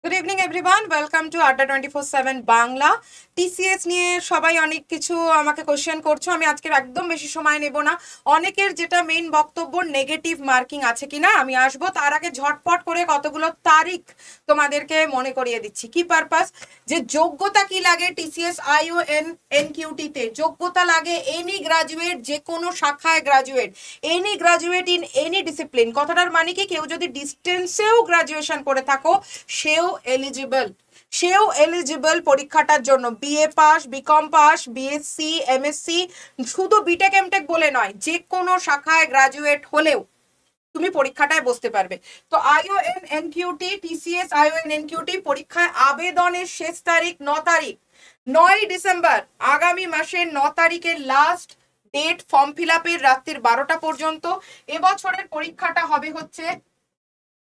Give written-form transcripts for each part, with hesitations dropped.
Good evening everyone, welcome to আড্ডা 24/7 Bangla. TCS নিয়ে সবাই অনেক কিছু আমাকে কোশ্চেন করছো। আমি আজকের একদম বেশি সময় নেব না। অনেকের যেটা মেইন বক্তব্য, নেগেটিভ মার্কিং আছে কিনা আমি আসবো, তার আগে ঝটপট করে কতগুলো তারিখ তোমাদেরকে মনে করিয়ে দিচ্ছি। কি পারপাস, যে যোগ্যতা কি লাগে টিসিএস আইওএন এনকিউটিতে? যোগ্যতা লাগে এনি গ্রাজুয়েট, যে কোনো শাখায় graduate, any graduate in any discipline. কথাটার মানে কি, কেউ যদি ডিস্টেন্সেও গ্রাজুয়েশন করে থাকো সেও এলিজিবল পরীক্ষাটার জন্য। BA pass, BCom pass, BSc, MSc, শুধু বিটেক এমটেক বলে নয়, যে কোনো শাখায় গ্রাজুয়েট হলেও তুমি পরীক্ষাটায় বসতে পারবে। তো আইওএন এনকিউটি, টিসিএস আইওএন এনকিউটি পরীক্ষায় আবেদনের শেষ তারিখ 9 তারিখ, 9 ডিসেম্বর, আগামী মাসের 9 তারিখের লাস্ট ডেট ফর্ম ফিল আপের, রাত্রির 12টা পর্যন্ত। এবছরের পরীক্ষাটা হবে হচ্ছে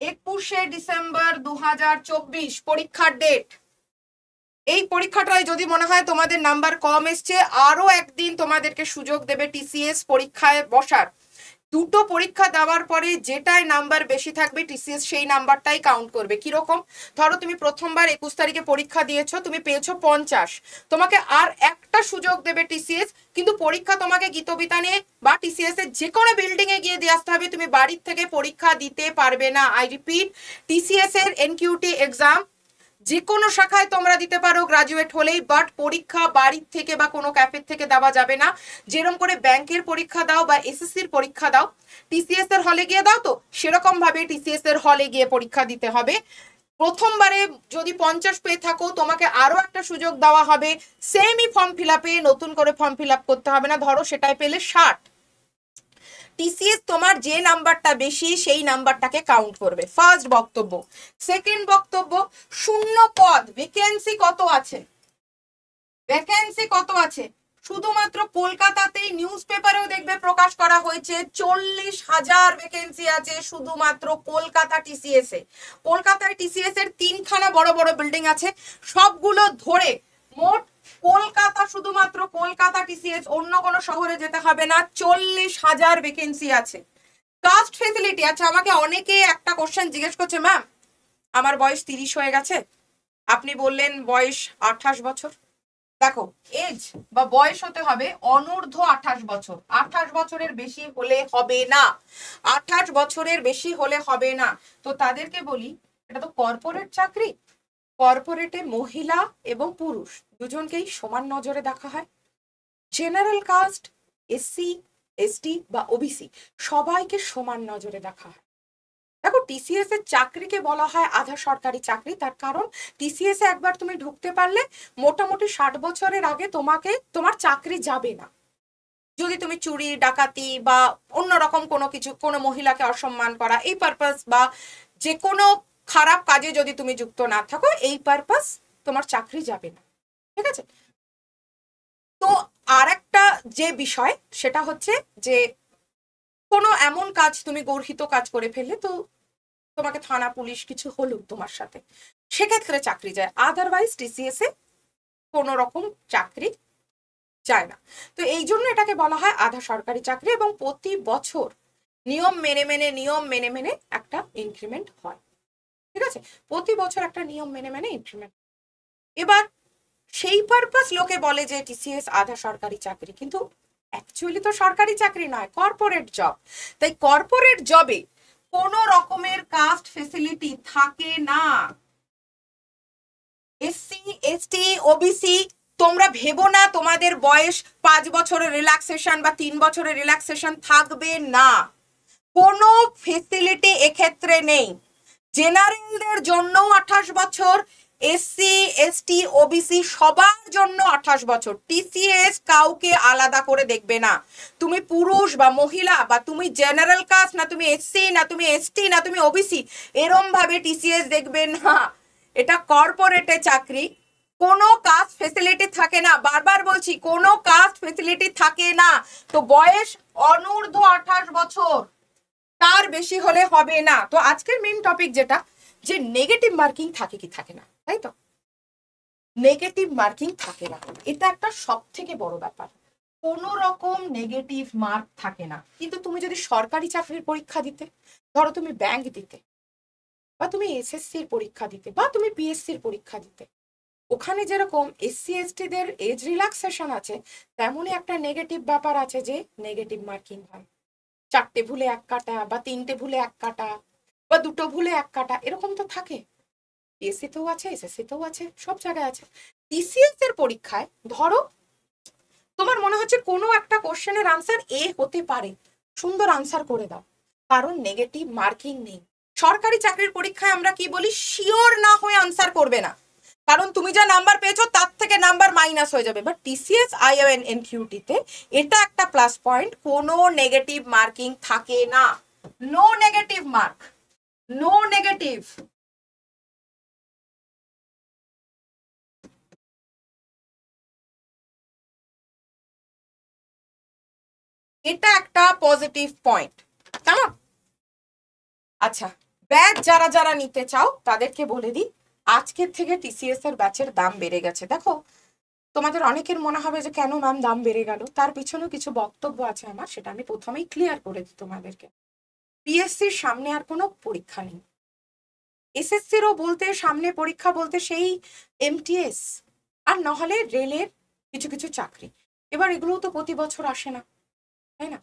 21শে ডিসেম্বর 2024 পরীক্ষার ডেট। এই পরীক্ষাটায় যদি মনে হয় তোমাদের নাম্বার কম এসছে, আরো একদিন তোমাদেরকে সুযোগ দেবে টিসিএস পরীক্ষায় বসার। দুটো পরীক্ষা দেওয়ার পরে যেটাই নাম্বার বেশি থাকবে টিসিএস সেই নাম্বারটাই কাউন্ট করবে। কিরকম, ধরো তুমি প্রথমবার 21 তারিখে পরীক্ষা দিয়েছো, তুমি পেয়েছো 50, তোমাকে আর একটা সুযোগ দেবে টিসিএস, কিন্তু পরীক্ষা তোমাকে গীতবিতানে বা টিসিএস এর যে কোনো বিল্ডিং এ গিয়ে দিয়ে আসতে হবে, তুমি বাড়ির থেকে পরীক্ষা দিতে পারবে না। আই রিপিট, টিসিএস এর এনকিউটি এক্সাম যে কোনো শাখায় তোমরা দিতে পারো গ্রাজুয়েট হলেই, বাট পরীক্ষা বাড়ির থেকে বা কোনো ক্যাফের থেকে দেওয়া যাবে না। যেরকম করে ব্যাংকের পরীক্ষা দাও বা এসএসসির পরীক্ষা দাও, টিসিএস এর হলে গিয়ে দাও, তো সেরকম ভাবে টিসিএস এর হলে গিয়ে পরীক্ষা দিতে হবে। প্রথমবারে যদি 50 পেয়ে থাকো, তোমাকে আরো একটা সুযোগ দেওয়া হবে, সেমই ফর্ম ফিল আপে নতুন করে ফর্ম ফিল আপ করতে হবে না, ধরো সেটাই পেলে 60। টিসিএস তোমার যে নাম্বারটা বেশি সেই নাম্বারটাকে কাউন্ট করবে। ফার্স্ট বক্তব্য। সেকেন্ড বক্তব্য, শূন্য পদ, ভ্যাকেন্সি কত আছে? ভ্যাকেন্সি কত আছে? শুধুমাত্র কলকাতাতেই নিউজ পেপারেও দেখবে প্রকাশ করা হয়েছে 40,000 ভ্যাকেন্সি আছে শুধুমাত্র কলকাতা টিসিএস এ। কলকাতায় টিসিএস এর 3খানা বড় বড় বিল্ডিং আছে, সবগুলো ধরে মোট কলকাতা, শুধুমাত্র কলকাতা টিসিএস, অন্য কোনো শহরে যেতে হবে না, 40,000 ভ্যাকেন্সি আছে। Caste facility. আচ্ছা, আমাকে অনেকে একটা কোশ্চেন জিজ্ঞেস করছে, ম্যাম আমার বয়স 30 হয়ে গেছে, আপনি বললেন বয়স 28 বছর। দেখো, এজ বা বয়স হতে হবে অনূর্ধ্ব 28 বছর, 28 বছরের বেশি হলে হবে না, 28 বছরের বেশি হলে হবে না। তো তাদেরকে বলি, এটা তো কর্পোরেট চাকরি, কর্পোরেটে মহিলা এবং পুরুষ দুজনকেই সমান নজরে দেখা হয়। জেনারেল কাস্ট, এসসি, এসটি বা ওবিসি সবাইকে সমান নজরে দেখা হয়। দেখো, টিসিএস এর চাকরিকে বলা হয় আধা সরকারি চাকরি, তার কারণ টিসিএস এ একবার তুমি ঢুকতে পারলে মোটামুটি 60 বছরের আগে তোমার চাকরি যাবে না। যদি তুমি চুরি ডাকাতি বা অন্যরকম কোনো কিছু, কোনো মহিলাকে অসম্মান করা এই পারপাস, বা যে কোনো খারাপ কাজে যদি তুমি যুক্ত না থাকো এই পারপাস, তোমার চাকরি যাবে না। ঠিক আছে? তো আর একটা যে বিষয় সেটা হচ্ছে যে কোনো এমন কাজ তুমি গর্হিত কাজ করে ফেললে, তো তোমাকে থানা পুলিশ কিছু হলো তোমার সাথে, সেক্ষেত্রে চাকরি যায়। আদারওয়াইজ টিসিএস এ কোনো রকম চাকরি যায় না। তো এই জন্য এটাকে বলা হয় আধা সরকারি চাকরি, এবং প্রতি বছর নিয়ম মেনে মেনে একটা ইনক্রিমেন্ট হয়। ঠিক আছে? প্রতি বছর একটা নিয়ম মেনে মেনে ইনক্রিমেন্ট। এবার সেই পারপাস লোকে বলে যে টিসিএস আধা সরকারি চাকরি, কিন্তু অ্যাকচুয়ালি তো সরকারি চাকরি নয়, কর্পোরেট জব। তাই কর্পোরেট জবে কোনো রকমের কাস্ট ফেসিলিটি থাকে না। এসসি, এসটি, ওবিসি, তোমরা ভেবো না তোমাদের বয়স 5 বছরের রিল্যাক্সেশন বা 3 বছরের রিল্যাক্সেশন থাকবে না, কোনো ফেসিলিটি এক্ষেত্রে নেই। জেনারেলদের জন্য 28 বছর, এসসি, এসটি, ওবিসি সবার জন্য 28 বছর। টিসিএস কাউকে আলাদা করে দেখবে না, তুমি পুরুষ বা মহিলা, বা তুমি জেনারেল কাস্ট, না তুমি এসসি, না তুমি এসটি, না তুমি ওবিসি, এরম ভাবে টিসিএস দেখবে না। এটা কর্পোরেটে চাকরি, কোনো কাস্ট ফেসিলিটি থাকে না। বারবার বলছি, কোনো কাস্ট ফেসিলিটি থাকে না। তো বয়স অনূর্ধ্ব 28 বছর, তার বেশি হলে হবে না। তো আজকের মেইন টপিক যেটা, যে নেগেটিভ মার্কিং থাকে কি থাকে না, তাই তো? নেগেটিভ মার্কিং থাকে না, এটা একটা সব থেকে বড় ব্যাপার। কোনো রকম নেগেটিভ মার্ক থাকে না। কিন্তু তুমি যদি সরকারি চাকরির পরীক্ষা দিতে, ধরো তুমি ব্যাংক দিতে, বা তুমি এসএসসির পরীক্ষা দিতে বা তুমি পিএসসির পরীক্ষা দিতে, ওখানে যেরকম এসসি এসটিদের এজ রিল্যাক্সেশন আছে, তেমনই একটা নেগেটিভ ব্যাপার আছে যে নেগেটিভ মার্কিং হয়। 4টে ভুলে 1 কাটা বা 3টে ভুলে 1 কাটা বা 2টো ভুলে 1 কাটা, এরকম তো থাকে। পিএসসি তেও আছে, এসএসসি তেও আছে, সব জায়গায় আছে। টিসিএস এর পরীক্ষায় ধরো তোমার মনে হচ্ছে কোনো একটা কোশ্চেনের আনসার এ হতে পারে, সুন্দর আনসার করে দাও, কারণ নেগেটিভ মার্কিং নেই। সরকারি চাকরির পরীক্ষায় আমরা কি বলি, শিওর না হয়ে আনসার করবে না, কারণ তুমি যা নাম্বার পেয়েছো তার থেকে নাম্বার মাইনাস হয়ে যাবে। বাট টিসিএস আইএনএনকিউটি তে এটা একটা প্লাস পয়েন্ট, কোনো নেগেটিভ মার্কিং থাকে না, no negative mark, no negative. এটা একটা পজিটিভ পয়েন্ট, কেমন? আচ্ছা, ব্যাচ যারা যারা নিতে চাও তাদেরকে বলে দিই, আজকের থেকে টিসিএস এর ব্যাচের দাম বেড়ে গেছে। দেখো, তোমাদের অনেকের মনে হবে যে কেন ম্যাম দাম বেড়ে গেল, তার পিছনেও কিছু বক্তব্য আছে আমার, সেটা আমি প্রথমেই ক্লিয়ার করে দিই তোমাদেরকে। পিএসসির সামনে আর কোনো পরীক্ষা নেই, এসএসসিরও বলতে সামনে পরীক্ষা বলতে সেই এমটিএস আর নহলে রেলের কিছু কিছু চাকরি। এবার এগুলোও তো প্রতি বছর আসে না, তাই না?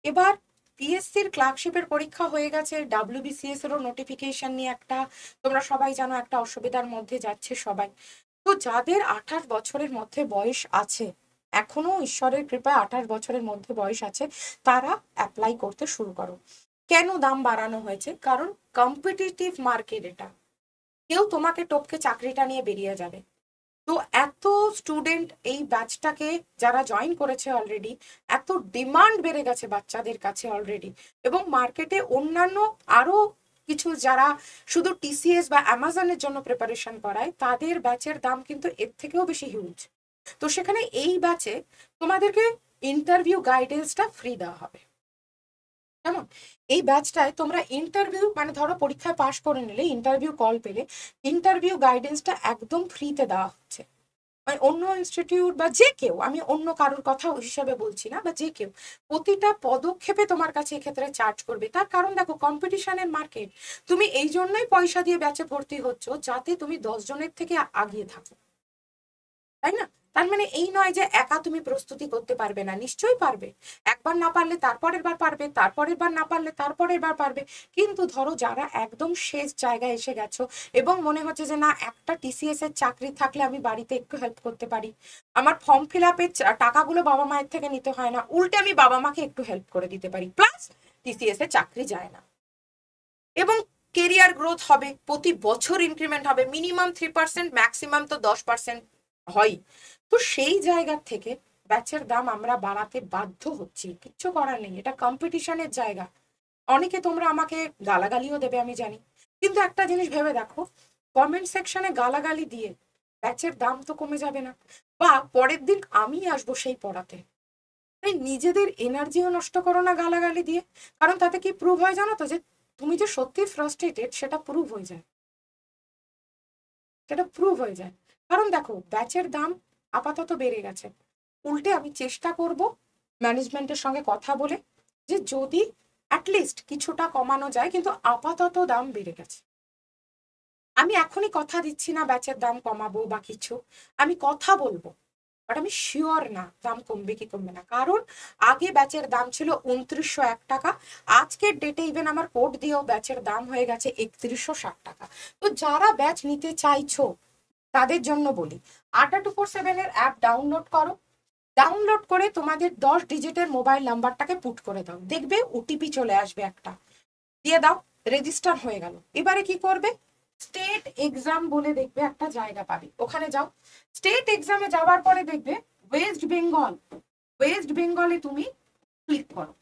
এবার পিএসসির ক্লার্কশিপের পরীক্ষা হয়ে গেছে, ডাব্লিউবিসিএস এরও নোটিফিকেশন নিয়ে একটা, তোমরা সবাই জানো, একটা অসুবিধার মধ্যে যাচ্ছে সবাই। তো যাদের 28 বছরের মধ্যে বয়স আছে, এখনো ঈশ্বরের কৃপায় 28 বছরের মধ্যে বয়স আছে, তারা অ্যাপ্লাই করতে শুরু করো। কেন দাম বাড়ানো হয়েছে? কারণ কম্পিটিটিভ মার্কেট এটা, কেউ তোমাকে টপকে চাকরিটা নিয়ে বেরিয়ে যাবে। তো এত স্টুডেন্ট এই ব্যাচটাকে যারা জয়েন করেছে অলরেডি, এত ডিমান্ড বেড়ে গেছে বাচ্চাদের কাছে অলরেডি, এবং মার্কেটে অন্যান্য আরো কিছু যারা শুধু টিসিএস বা অ্যামাজনের জন্য প্রিপারেশন করায়, তাদের ব্যাচের দাম কিন্তু এর থেকেও বেশি হিউজ। তো সেখানে এই ব্যাচে তোমাদেরকে ইন্টারভিউ গাইডেন্সটা ফ্রি দেওয়া হবে, কেমন? এই ব্যাচটায় তোমরা ইন্টারভিউ, মানে ধরো পরীক্ষায় পাশ করে নিলে, ইন্টারভিউ কল পেলে, ইন্টারভিউ গাইডেন্সটা একদম ফ্রিতে দেওয়া হচ্ছে। মানে অন্য ইনস্টিটিউট বা যে কেউ, আমি অন্য কারোর কথা হিসাবে বলছি না, বা যে কেউ প্রতিটা পদক্ষেপে তোমার কাছে এক্ষেত্রে চার্জ করবে। তার কারণ দেখো, কম্পিটিশনের মার্কেট, তুমি এই জন্যই পয়সা দিয়ে ব্যাচে ভর্তি হচ্ছ যাতে তুমি 10 জনের থেকে আগিয়ে থাকো, তাই না? তার মানে এই নয় যে একা তুমি প্রস্তুতি করতে পারবে না, নিশ্চয়ই পারবে। একবার না পারলে তারপরের বার পারবে, তারপরের বার না পারলে তারপরের বার পারবে। কিন্তু ধরো যারা একদম শেষ জায়গায় এসে গেছো এবং মনে হচ্ছে যে না, একটা টিসিএস এর চাকরি থাকলে আমি বাড়িতে একটু হেল্প করতে পারি, আমার ফর্ম ফিল আপের টাকাগুলো বাবা মায়ের থেকে নিতে হয় না, উল্টে আমি বাবা মাকে একটু হেল্প করে দিতে পারি, প্লাস টিসিএস এর চাকরি যায় না, এবং কেরিয়ার গ্রোথ হবে, প্রতি বছর ইনক্রিমেন্ট হবে, মিনিমাম 3%, ম্যাক্সিমাম তো 10% হয়। তো সেই জায়গা থেকে ব্যাচের দাম আমরা বাড়াতে বাধ্য হচ্ছি, কিচ্ছু করার নেই, এটা কম্পিটিশনের জায়গা। অনেকে তোমরা আমাকে গালাগালিও দেবে আমি জানি, কিন্তু একটা জিনিস ভেবে দেখো, কমেন্ট সেকশনে গালাগালি দিয়ে ব্যাচের দাম তো কমে যাবে না, বা পরের দিন আমি আসবো সেই পড়াতে। তাই নিজেদের এনার্জিও নষ্ট করো না গালাগালি দিয়ে, কারণ তাতে কি প্রুভ হয় জানো তো, যে তুমি যে সত্যি ফ্রাস্ট্রেটেড সেটা প্রুভ হয়ে যায়, সেটা প্রুভ হয়ে যায়। কারণ দেখো, ব্যাচের দাম আপাতত বেড়ে গেছে, উল্টে আমি চেষ্টা করব ম্যানেজমেন্টের সঙ্গে কথা বলে যে যদি অ্যাটলিস্ট কিছুটা কমানো যায়, কিন্তু আপাতত দাম বেড়ে গেছে। আমি এখনই কথা দিচ্ছি না ব্যাচের দাম কমাবো বা কিছু, আমি কথা বলবো, বাট আমি শিওর না দাম কমবে কি কমবে না। কারণ আগে ব্যাচের দাম ছিল 2901 টাকা, আজকের ডেটে ইভেন আমার কোড দিয়েও ব্যাচের দাম হয়ে গেছে 3160 টাকা। তো যারা ব্যাচ নিতে চাইছো তাদের জন্য বলি, আড্ডা 247 এর অ্যাপ ডাউনলোড করো, ডাউনলোড করে তোমাদের 10 ডিজিটের মোবাইল নাম্বারটাকে পুট করে দাও, দেখবে ওটিপি চলে আসবে একটা, দিয়ে দাও, রেজিস্টার হয়ে গেল। এবারে কি করবে, স্টেট এক্সাম বলে দেখবে একটা জায়গা পাবে, ওখানে যাও। স্টেট এক্সামে যাওয়ার পরে দেখবে ওয়েস্ট বেঙ্গল, ওয়েস্ট বেঙ্গলে তুমি ক্লিক করো,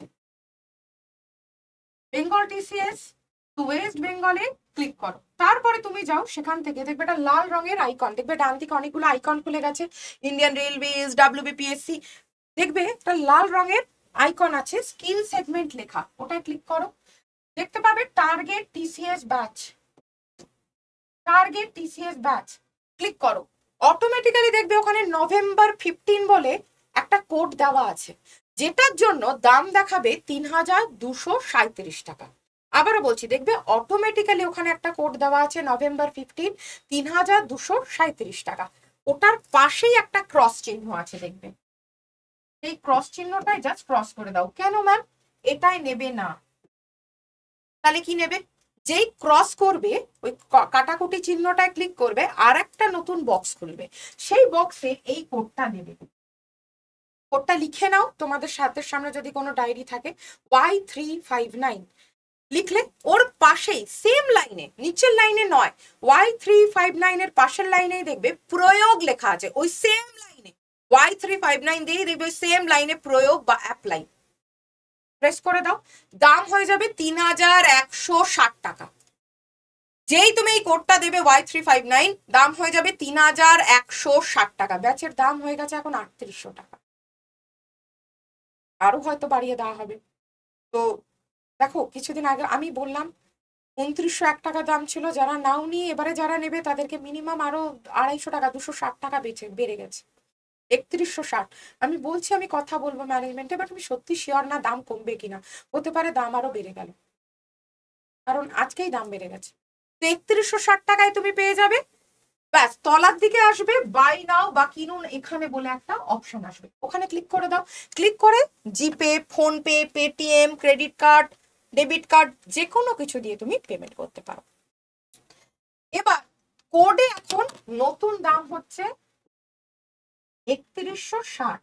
বেঙ্গল টিসিএস, ওয়েস্ট বেঙ্গলে ক্লিক করো। তারপরে তুমি যাও, সেখান থেকে দেখবে একটা লাল রঙের আইকন, দেখবে ডান দিকে অনেকগুলো আইকন খুলে গেছে, ইন্ডিয়ান রেলওয়েজ, ডাব্লিউবিপিএসসি, দেখবে একটা লাল রঙের আইকন আছে, স্কিল সেগমেন্ট লেখা, ওটায় ক্লিক করো। দেখতে পাবে target TCS batch, target TCS batch, click করো। অটোমেটিক্যালি দেখবে ওখানে নভেম্বর 15 বলে একটা কোড দেওয়া আছে, যেটার জন্য দাম দেখাবে 3237 টাকা। আবারও বলছি, দেখবে অটোমেটিক্যালি ওখানে একটা কোড দেওয়া আছে নভেম্বর 15, 3237 টাকা। ওটার পাশেই একটা ক্রস চিহ্ন আছে, দেখবে এই ক্রস চিহ্নটাই জাস্ট ক্রস করে দাও। কেন ম্যাম? এটাই নেবে না, তাহলে কি নেবে? যেই ক্রস করবে ওই কাটাকুটি চিহ্নটায় ক্লিক করবে, আর একটা নতুন বক্স খুলবে, সেই বক্সে এই কোডটা দেবে। কোডটা লিখে নাও, তোমাদের হাতের সামনে যদি কোনো ডায়েরি থাকে, Y359 লিখলে ওর পাশেই সেম লাইনে, নিচের লাইনে নয়, Y359 এর পাশের লাইনেই দেখবে প্রয়োগ লেখা আছে। ওই সেম লাইনে Y359 দিয়ে দেখবে সেম লাইনে প্রয়োগ বা অ্যাপ্লাই প্রেস করে দাও। দাম হয়ে যাবে 3160 টাকা। যেই তুমি এই কোডটা দেবে Y359, দাম হয়ে যাবে 3160 টাকা। ব্যাচের দাম হয়ে গেছে এখন 3800 টাকা, আরো হয়তো বাড়িয়ে দেওয়া হবে। তো দেখো, কিছুদিন আগে আমি বললাম 2901 টাকা দাম ছিল, যারা নাও নি, এবারে যারা নেবে তাদেরকে মিনিমাম আরো 250 টাকা, 260 টাকা বেড়ে গেছে, 3160। আমি বলছি আমি কথা বলবো ম্যানেজমেন্টে, বাট আমি সত্যি শিওর না দাম কমবে কিনা, হতে পারে দাম আরো বেড়ে গেল, কারণ আজকেই দাম বেড়ে গেছে। তো 3160 টাকায় তুমি পেয়ে যাবে। ব্যাস, তলার দিকে আসবে বাই নাও বা কিনুন এখানে বলে একটা অপশন আসবে, ওখানে ক্লিক করে দাও। ক্লিক করে GPay, PhonePe, Paytm, credit card, debit card, যে কোনো কিছু দিয়ে তুমি পেমেন্ট করতে পারো। এবার কোডে এখন নতুন দাম হচ্ছে 3160।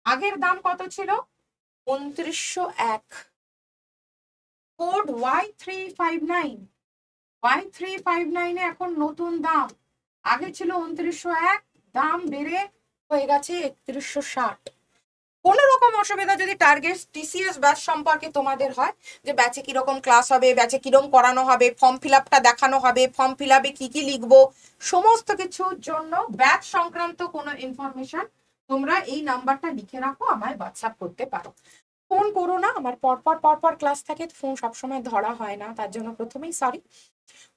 আগের দাম কত ছিল? 2901। কোড Y359, Y359 এ এখন নতুন দাম, আগে ছিল 2901, দাম বেড়ে হয়ে গেছে 3160। কোনো রকম অসুবিধা যদি টার্গেট টিসিএস ব্যাচ সম্পর্কে তোমাদের হয়, যে ব্যাচে কিরকম ক্লাস হবে, ব্যাচে কিরকম করানো হবে, ফর্ম ফিল আপটা দেখানো হবে, ফর্ম ফিল আপে কি কি লিখবো, সমস্ত কিছুর জন্য ব্যাচ সংক্রান্ত কোনো ইনফরমেশন তোমরা এই নাম্বারটা লিখে রাখো, আমায় হোয়াটসঅ্যাপ করতে পারো। ফোন করো না, আমার পরপর ক্লাস থাকে, ফোন সবসময় ধরা হয় না, তার জন্য প্রথমেই সরি।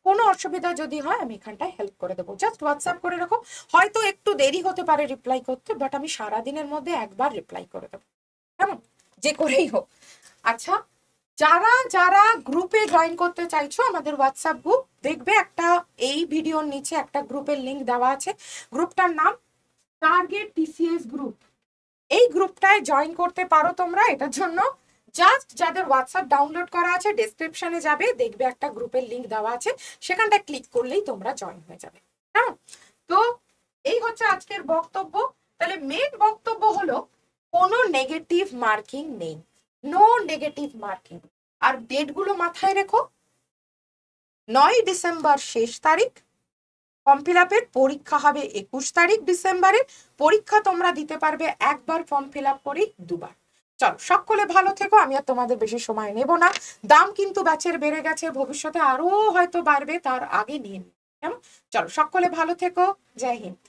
কোনো অসুবিধা যদি হয় আমি এখানটায় হেল্প করে দেবো, জাস্ট হোয়াটসঅ্যাপ করে রাখো। হয়তো একটু দেরি হতে পারে রিপ্লাই করতে, বাট আমি সারাদিনের মধ্যে একবার রিপ্লাই করে দেবো, কেমন, যে করেই হোক। আচ্ছা, যারা যারা গ্রুপে জয়েন করতে চাইছো, আমাদের হোয়াটসঅ্যাপ গ্রুপ দেখবে একটা, এই ভিডিওর নিচে একটা গ্রুপের লিঙ্ক দেওয়া আছে, গ্রুপটার নাম টার্গেট টিসিএস গ্রুপ। এই গ্রুপটায় জয়েন করতে পারো তোমরা। এটার জন্য জাস্ট যাদের হোয়াটসঅ্যাপ ডাউনলোড করা আছে, ডেসক্রিপশনে যাবে, দেখবে একটা গ্রুপের লিঙ্ক দেওয়া আছে, সেখানটা ক্লিক করলেই তোমরা জয়েন হয়ে যাবে। হ্যাঁ, তো এই হচ্ছে আজকের বক্তব্য। তাহলে মেন বক্তব্য হলো কোনো নেগেটিভ মার্কিং নেই, নো নেগেটিভ মার্কিং। আর ডেটগুলো মাথায় রেখো, 9 ডিসেম্বর শেষ তারিখ, ফর্ম ফিল আপের পরীক্ষা হবে 21 তারিখ ডিসেম্বরের। পরীক্ষা তোমরা দিতে পারবে একবার, ফর্ম ফিল আপ করি দুবার। চলো, সকলে ভালো থেকো, আমি আর তোমাদের বেশি সময় নেব না। দাম কিন্তু ব্যাচের বেড়ে গেছে, ভবিষ্যতে আরো হয়তো বাড়বে, তার আগে নিয়ে নিই, কেমন? চলো, সকলে ভালো থেকো, জয় হিন্দ।